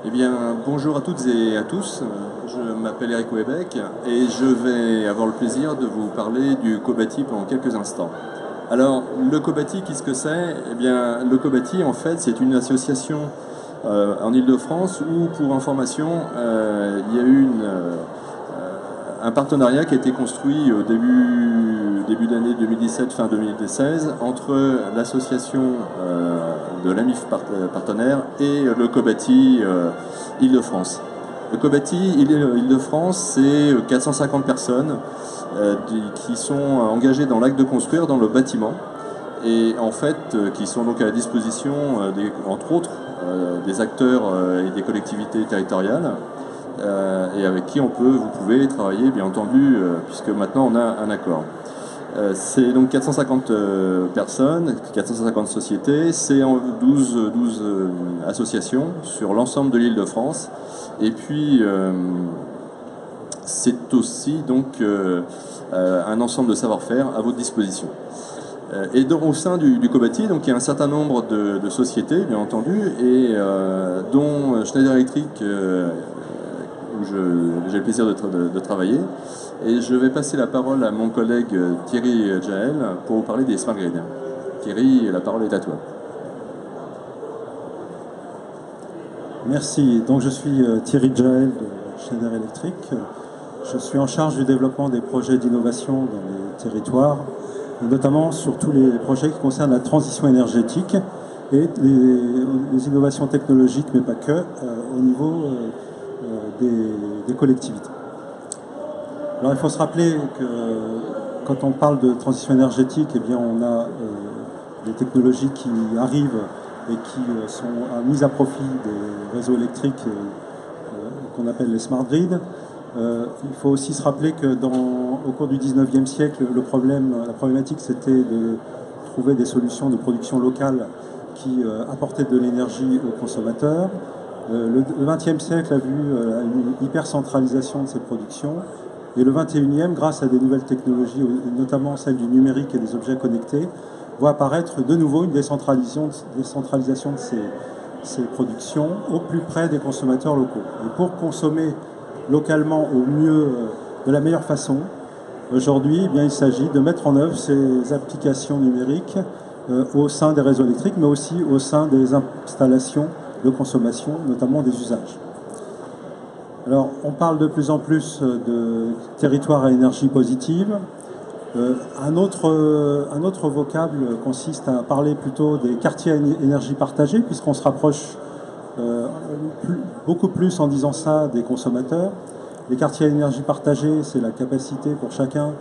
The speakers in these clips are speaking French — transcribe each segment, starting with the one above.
Eh bien, bonjour à toutes et à tous. Je m'appelle Eric Webeck et je vais avoir le plaisir de vous parler du Cobati pendant quelques instants. Alors, le Cobati, qu'est-ce que c'est? Eh bien, le Cobati, en fait, c'est une association en Île-de-France où, pour information, il y a eu un partenariat qui a été construit au début d'année 2017, fin 2016, entre l'association de l'AMIF partenaire et le Cobati Île-de-France. Le Cobati Île-de-France, c'est 450 personnes qui sont engagées dans l'acte de construire dans le bâtiment et en fait qui sont donc à la disposition, entre autres, des acteurs et des collectivités territoriales. Et avec qui vous pouvez travailler, bien entendu, puisque maintenant on a un accord. C'est donc 450 personnes, 450 sociétés, c'est 12 associations sur l'ensemble de l'Île-de-France. Et puis, c'est aussi donc un ensemble de savoir-faire à votre disposition. Et donc, au sein du Cobati, donc, il y a un certain nombre de sociétés, bien entendu, et dont Schneider Electric, où j'ai le plaisir de travailler. Et je vais passer la parole à mon collègue Thierry Jaël pour vous parler des Smart Grid. Thierry, la parole est à toi. Merci. Donc je suis Thierry Jaël de Schneider Electric. Je suis en charge du développement des projets d'innovation dans les territoires, notamment sur tous les projets qui concernent la transition énergétique et les innovations technologiques, mais pas que, au niveau des collectivités. Alors il faut se rappeler que quand on parle de transition énergétique, eh bien, on a des technologies qui arrivent et qui sont mises à profit des réseaux électriques qu'on appelle les smart grids. Il faut aussi se rappeler que au cours du 19e siècle, la problématique, c'était de trouver des solutions de production locale qui apportaient de l'énergie aux consommateurs. Le 20e siècle a vu une hypercentralisation de ces productions. Et le 21e, grâce à des nouvelles technologies, notamment celle du numérique et des objets connectés, voit apparaître de nouveau une décentralisation de ces productions au plus près des consommateurs locaux. Et pour consommer localement au mieux, de la meilleure façon, aujourd'hui, eh bien, il s'agit de mettre en œuvre ces applications numériques au sein des réseaux électriques, mais aussi au sein des installations de consommation, notamment des usages. Alors, on parle de plus en plus de territoires à énergie positive. Un autre vocable consiste à parler plutôt des quartiers à énergie partagée, puisqu'on se rapproche beaucoup plus en disant ça des consommateurs. Les quartiers à énergie partagée, c'est la capacité pour chacun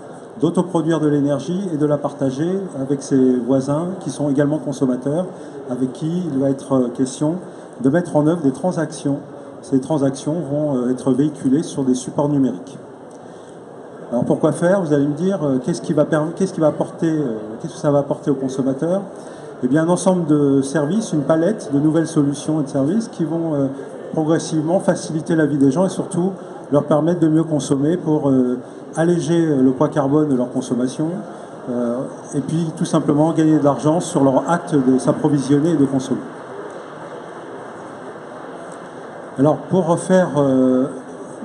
d'autoproduire de l'énergie et de la partager avec ses voisins qui sont également consommateurs, avec qui il va être question de mettre en œuvre des transactions. Ces transactions vont être véhiculées sur des supports numériques. Alors pourquoi faire? Vous allez me dire, qu'est-ce que ça va apporter aux consommateurs? Eh bien, un ensemble de services, une palette de nouvelles solutions et de services qui vont progressivement faciliter la vie des gens et surtout leur permettre de mieux consommer pour alléger le poids carbone de leur consommation et puis tout simplement gagner de l'argent sur leur acte de s'approvisionner et de consommer. Alors, pour refaire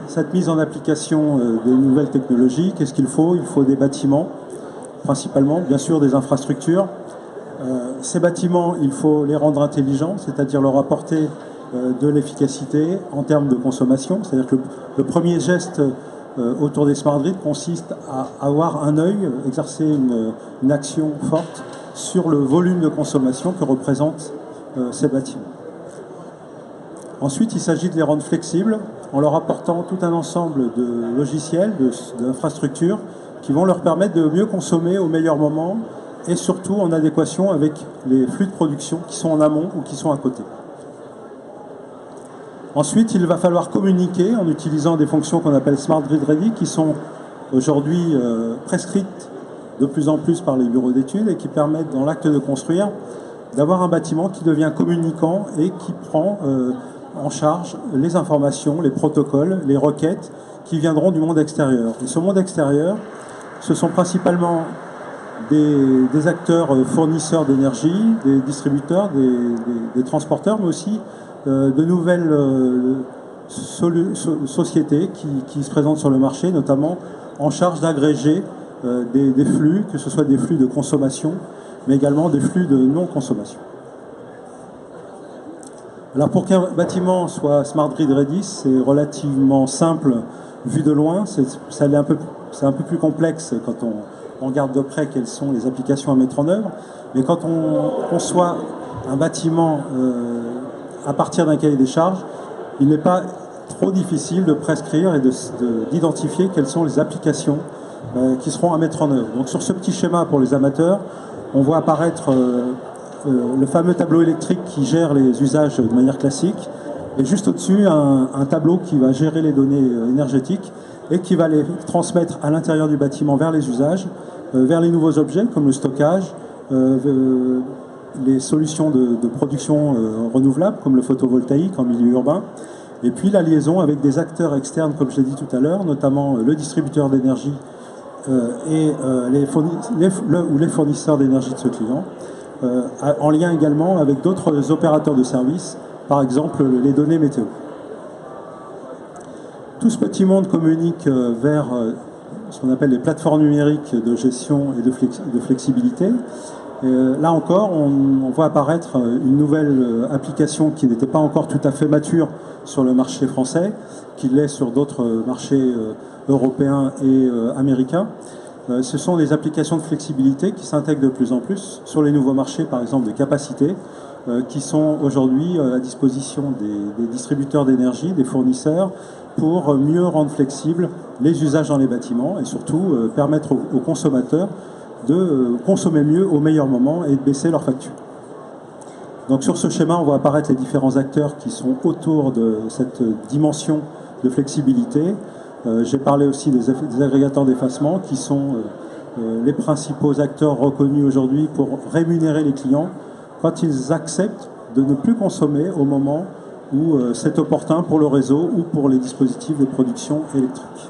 cette mise en application des nouvelles technologies, qu'est-ce qu'il faut? Il faut des bâtiments, principalement, bien sûr des infrastructures. Ces bâtiments, il faut les rendre intelligents, c'est-à-dire leur apporter de l'efficacité en termes de consommation. C'est-à-dire que le premier geste autour des smart grids consiste à avoir un œil, exercer une action forte sur le volume de consommation que représentent ces bâtiments. Ensuite, il s'agit de les rendre flexibles en leur apportant tout un ensemble de logiciels, d'infrastructures qui vont leur permettre de mieux consommer au meilleur moment et surtout en adéquation avec les flux de production qui sont en amont ou qui sont à côté. Ensuite, il va falloir communiquer en utilisant des fonctions qu'on appelle Smart Grid Ready qui sont aujourd'hui prescrites de plus en plus par les bureaux d'études et qui permettent dans l'acte de construire d'avoir un bâtiment qui devient communicant et qui prend en charge les informations, les protocoles, les requêtes qui viendront du monde extérieur. Et ce monde extérieur, ce sont principalement des acteurs fournisseurs d'énergie, des distributeurs, des transporteurs, mais aussi de nouvelles sociétés qui se présentent sur le marché, notamment en charge d'agréger des flux, que ce soit des flux de consommation, mais également des flux de non-consommation. Alors pour qu'un bâtiment soit Smart Grid Ready, c'est relativement simple vu de loin. C'est un peu plus complexe quand on regarde de près quelles sont les applications à mettre en œuvre. Mais quand on conçoit un bâtiment à partir d'un cahier des charges, il n'est pas trop difficile de prescrire et d'identifier quelles sont les applications qui seront à mettre en œuvre. Donc sur ce petit schéma pour les amateurs, on voit apparaître le fameux tableau électrique qui gère les usages de manière classique, et juste au-dessus un tableau qui va gérer les données énergétiques et qui va les transmettre à l'intérieur du bâtiment vers les usages, vers les nouveaux objets comme le stockage, les solutions de production renouvelables comme le photovoltaïque en milieu urbain, et puis la liaison avec des acteurs externes comme je l'ai dit tout à l'heure, notamment le distributeur d'énergie et les fournisseurs d'énergie de ce client, en lien également avec d'autres opérateurs de services, par exemple les données météo. Tout ce petit monde communique vers ce qu'on appelle les plateformes numériques de gestion et de flexibilité. Là encore, on voit apparaître une nouvelle application qui n'était pas encore tout à fait mature sur le marché français, qui l'est sur d'autres marchés européens et américains. Ce sont des applications de flexibilité qui s'intègrent de plus en plus sur les nouveaux marchés, par exemple de capacité, qui sont aujourd'hui à disposition des distributeurs d'énergie, des fournisseurs, pour mieux rendre flexibles les usages dans les bâtiments et surtout permettre aux consommateurs de consommer mieux au meilleur moment et de baisser leurs factures. Donc sur ce schéma, on voit apparaître les différents acteurs qui sont autour de cette dimension de flexibilité. J'ai parlé aussi des agrégateurs d'effacement qui sont les principaux acteurs reconnus aujourd'hui pour rémunérer les clients quand ils acceptent de ne plus consommer au moment où c'est opportun pour le réseau ou pour les dispositifs de production électrique.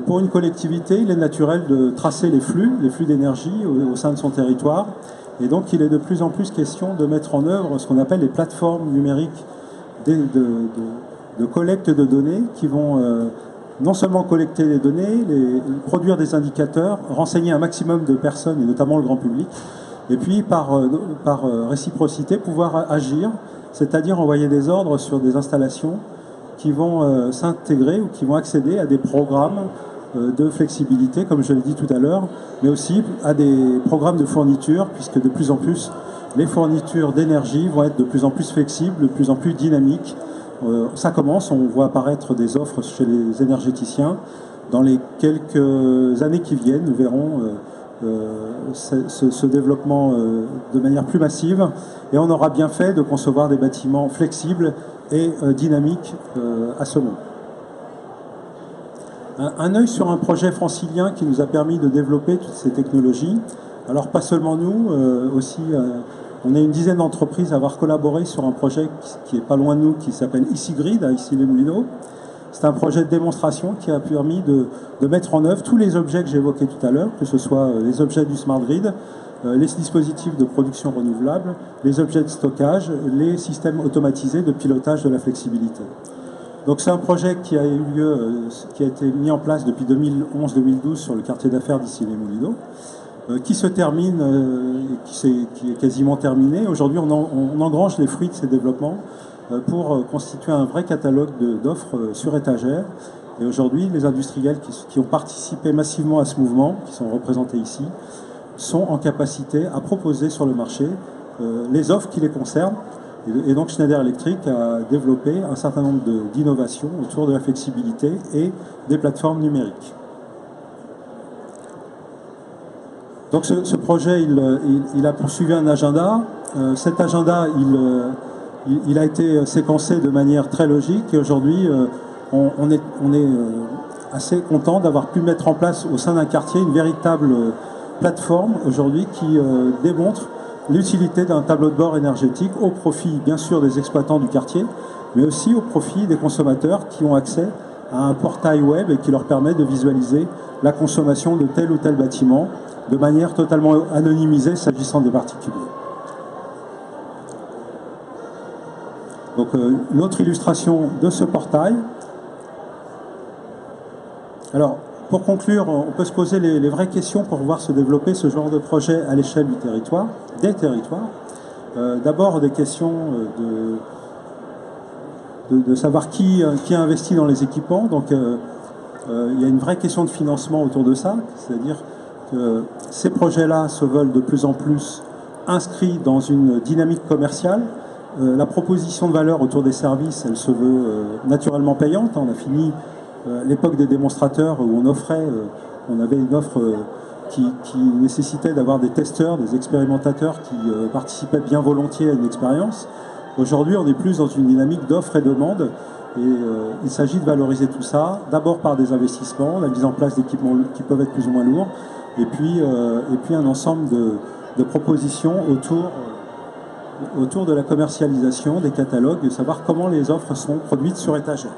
Pour une collectivité, il est naturel de tracer les flux d'énergie au sein de son territoire. Et donc, il est de plus en plus question de mettre en œuvre ce qu'on appelle les plateformes numériques de collecte de données qui vont non seulement collecter les données, produire des indicateurs, renseigner un maximum de personnes, et notamment le grand public, et puis par réciprocité pouvoir agir, c'est-à-dire envoyer des ordres sur des installations qui vont s'intégrer ou qui vont accéder à des programmes de flexibilité, comme je l'ai dit tout à l'heure, mais aussi à des programmes de fourniture, puisque de plus en plus les fournitures d'énergie vont être de plus en plus flexibles, de plus en plus dynamiques. Ça commence, on voit apparaître des offres chez les énergéticiens. Dans les quelques années qui viennent, nous verrons ce développement de manière plus massive, et on aura bien fait de concevoir des bâtiments flexibles et dynamiques à ce moment. Un œil sur un projet francilien qui nous a permis de développer toutes ces technologies. Alors pas seulement nous, aussi on est une dizaine d'entreprises à avoir collaboré sur un projet qui est pas loin de nous, qui s'appelle Issygrid, à Issy-les-Moulineaux. C'est un projet de démonstration qui a permis de mettre en œuvre tous les objets que j'ai évoqués tout à l'heure, que ce soit les objets du Smart Grid, les dispositifs de production renouvelable, les objets de stockage, les systèmes automatisés de pilotage de la flexibilité. Donc c'est un projet qui a eu lieu, qui a été mis en place depuis 2011-2012 sur le quartier d'affaires d'Issy-les-Moulineaux, qui se termine, qui est quasiment terminé. Aujourd'hui, on engrange les fruits de ces développements pour constituer un vrai catalogue d'offres sur étagère. Et aujourd'hui, les industriels qui ont participé massivement à ce mouvement, qui sont représentés ici, sont en capacité à proposer sur le marché les offres qui les concernent. Et donc Schneider Electric a développé un certain nombre d'innovations autour de la flexibilité et des plateformes numériques. Donc ce projet, il a poursuivi un agenda. Cet agenda, il a été séquencé de manière très logique. Et aujourd'hui, on est assez content d'avoir pu mettre en place au sein d'un quartier une véritable plateforme aujourd'hui qui démontre l'utilité d'un tableau de bord énergétique au profit bien sûr des exploitants du quartier, mais aussi au profit des consommateurs qui ont accès à un portail web et qui leur permet de visualiser la consommation de tel ou tel bâtiment de manière totalement anonymisée s'agissant des particuliers. Donc une autre illustration de ce portail. Alors, pour conclure, on peut se poser les vraies questions pour voir se développer ce genre de projet à l'échelle du territoire, des territoires. D'abord, des questions de savoir qui a investi dans les équipements. Donc, il y a une vraie question de financement autour de ça, c'est-à-dire que ces projets-là se veulent de plus en plus inscrits dans une dynamique commerciale. La proposition de valeur autour des services, elle se veut naturellement payante. On a fini l'époque des démonstrateurs où on avait une offre qui nécessitait d'avoir des testeurs, des expérimentateurs qui participaient bien volontiers à une expérience. Aujourd'hui, on est plus dans une dynamique d'offre et demande. Et il s'agit de valoriser tout ça, d'abord par des investissements, la mise en place d'équipements qui peuvent être plus ou moins lourds, et puis un ensemble de propositions autour de la commercialisation, des catalogues, de savoir comment les offres sont produites sur étagère.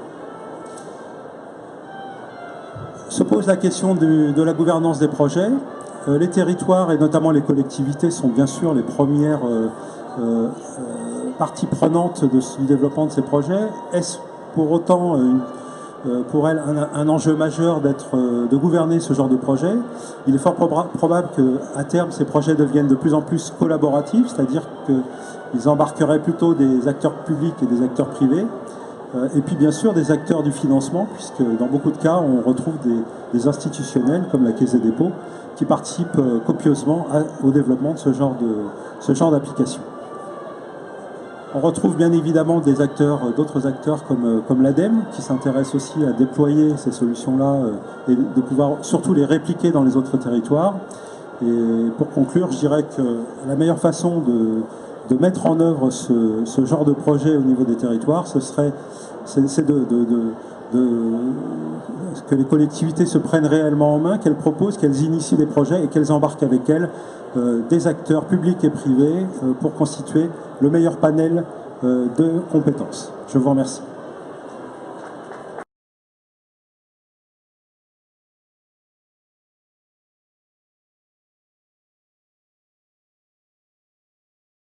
Se pose la question de la gouvernance des projets. Les territoires et notamment les collectivités sont bien sûr les premières parties prenantes du développement de ces projets. Est-ce pour autant pour elles un enjeu majeur de gouverner ce genre de projet? Il est fort probable qu'à terme ces projets deviennent de plus en plus collaboratifs, c'est-à-dire qu'ils embarqueraient plutôt des acteurs publics et des acteurs privés. Et puis bien sûr des acteurs du financement, puisque dans beaucoup de cas on retrouve des institutionnels comme la Caisse des dépôts qui participent copieusement au développement de ce genre d'application. On retrouve bien évidemment d'autres acteurs comme l'ADEME qui s'intéressent aussi à déployer ces solutions-là et de pouvoir surtout les répliquer dans les autres territoires. Et pour conclure, je dirais que la meilleure façon de mettre en œuvre ce genre de projet au niveau des territoires, c'est que les collectivités se prennent réellement en main, qu'elles proposent, qu'elles initient des projets et qu'elles embarquent avec elles des acteurs publics et privés pour constituer le meilleur panel de compétences. Je vous remercie.